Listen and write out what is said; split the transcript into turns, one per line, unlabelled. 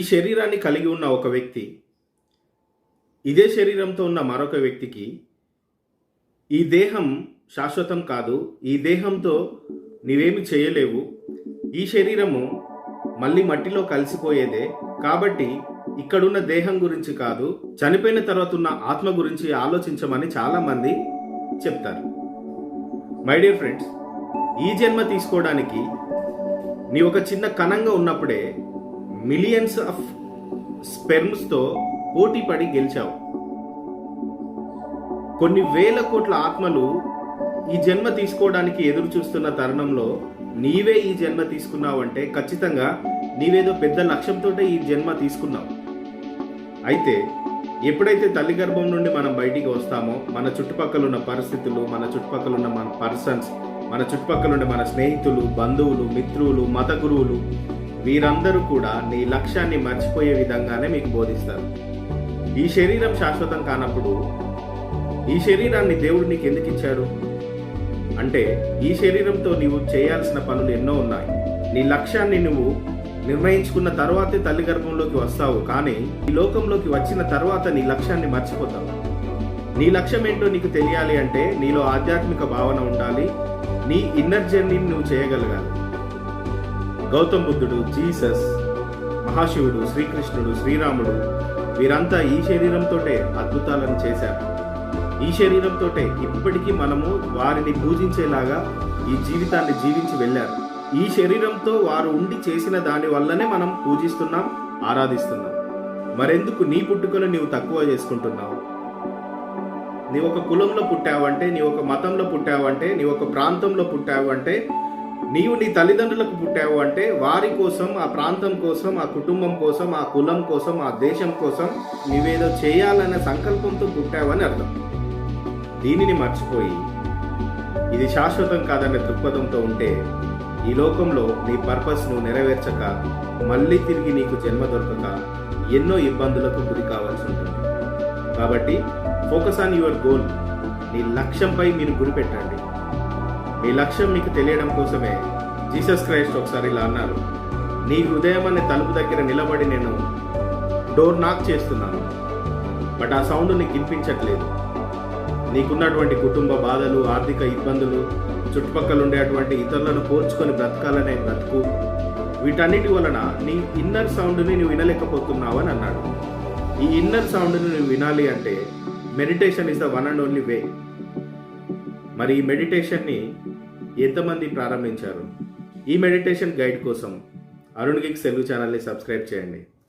ఈ శరీరాన్ని కలిగి ఉన్న ఒక వ్యక్తి ఇదే శరీరంతో ఉన్న మరొక వ్యక్తికి ఈ దేహం శాశ్వతం కాదు, ఈ దేహంతో నీవేమి చేయలేవు, ఈ శరీరము మళ్ళీ మట్టిలో కలిసిపోయేదే, కాబట్టి ఇక్కడున్న దేహం గురించి కాదు, చనిపోయిన తర్వాత ఉన్న ఆత్మ గురించి ఆలోచించమని చాలామంది చెప్తారు. మై డియర్ ఫ్రెండ్స్, ఈ జన్మ తీసుకోవడానికి నీ ఒక చిన్న కణంగా ఉన్నప్పుడే మిలియన్స్ ఆఫ్ స్పెర్మ్స్తో పోటీ పడి గెలిచావు. కొన్ని వేల కోట్ల ఆత్మలు ఈ జన్మ తీసుకోవడానికి ఎదురు చూస్తున్న తరుణంలో నీవే ఈ జన్మ తీసుకున్నావంటే ఖచ్చితంగా నీవేదో పెద్ద లక్ష్యంతో ఈ జన్మ తీసుకున్నావు. అయితే ఎప్పుడైతే తల్లి గర్భం నుండి మనం బయటికి వస్తామో మన చుట్టుపక్కల ఉన్న పరిస్థితులు, మన చుట్టుపక్కల ఉన్న మన పర్సన్స్, మన చుట్టుపక్కల ఉండే మన స్నేహితులు, బంధువులు, మిత్రులు, మత గురువులు, వీరందరూ కూడా నీ లక్ష్యాన్ని మర్చిపోయే విధంగానే మీకు బోధిస్తారు. ఈ శరీరం శాశ్వతం కానప్పుడు ఈ శరీరాన్ని దేవుడు నీకు ఎందుకు ఇచ్చాడు అంటే, ఈ శరీరంతో నీవు చేయాల్సిన పనులు ఎన్నో ఉన్నాయి. నీ లక్ష్యాన్ని నువ్వు నిర్ణయించుకున్న తర్వాతే తల్లి గర్భంలోకి వస్తావు, కానీ ఈ లోకంలోకి వచ్చిన తర్వాత నీ లక్ష్యాన్ని మర్చిపోతావు. నీ లక్ష్యం ఏంటో నీకు తెలియాలి అంటే నీలో ఆధ్యాత్మిక భావన ఉండాలి, నీ ఇన్నర్ జర్నీని నువ్వు చేయగలగాలి. గౌతమ్ బుద్ధుడు, జీసస్, మహాశివుడు, శ్రీకృష్ణుడు, శ్రీరాముడు, వీరంతా ఈ శరీరంతోటే అద్భుతాలను చేశారు. ఈ శరీరంతోటే ఇప్పటికీ మనము వారిని పూజించేలాగా ఈ జీవితాన్ని జీవించి వెళ్ళారు. ఈ శరీరంతో వారు ఉండి చేసిన దాని వల్లనే మనం పూజిస్తున్నాం, ఆరాధిస్తున్నాం. మరెందుకు నీ పుట్టుకను నీవు తక్కువ చేసుకుంటున్నావు? నీ ఒక కులంలో పుట్టావంటే, నీ ఒక మతంలో పుట్టావంటే, నీ ఒక ప్రాంతంలో పుట్టావంటే, నీవు నీ తల్లిదండ్రులకు పుట్టావు అంటే వారి కోసం, ఆ ప్రాంతం కోసం, ఆ కుటుంబం కోసం, ఆ కులం కోసం, ఆ దేశం కోసం నీవేదో చేయాలనే సంకల్పంతో పుట్టావని అర్థం. దీనిని మర్చిపోయి ఇది శాశ్వతం కాదనే దృక్పథంతో ఉంటే ఈ లోకంలో నీ పర్పస్ను నెరవేర్చక మళ్ళీ తిరిగి నీకు జన్మ దొరకక ఎన్నో ఇబ్బందులకు గురి కావాల్సి ఉంటుంది. కాబట్టి ఫోకస్ ఆన్ యువర్ గోల్. నీ లక్ష్యంపై మీరు గురి పెట్టండి. మీ లక్ష్యం మీకు తెలియడం కోసమే జీసస్ క్రైస్ట్ ఒకసారి ఇలా అన్నారు, నీ హృదయం అనే తలుపు దగ్గర నిలబడి నేను డోర్ నాక్ చేస్తున్నాను, బట్ ఆ సౌండ్ నీకు వినిపించట్లేదు. నీకున్నటువంటి కుటుంబ బాధలు, ఆర్థిక ఇబ్బందులు, చుట్టుపక్కల ఉండేటువంటి ఇతరులను పోల్చుకొని బ్రతకాలనే బ్రతుకు, వీటన్నిటి వలన నీ ఇన్నర్ సౌండ్ని నువ్వు వినలేకపోతున్నావు అని అన్నాడు. ఈ ఇన్నర్ సౌండ్ని నువ్వు వినాలి అంటే meditation is the one and only way. మరి ఈ మెడిటేషన్ని ఎంతమంది ప్రారంభించారు? ఈ మెడిటేషన్ గైడ్ కోసం అరుణ్ గిక్స్ తెలుగు ఛానల్ని సబ్స్క్రైబ్ చేయండి.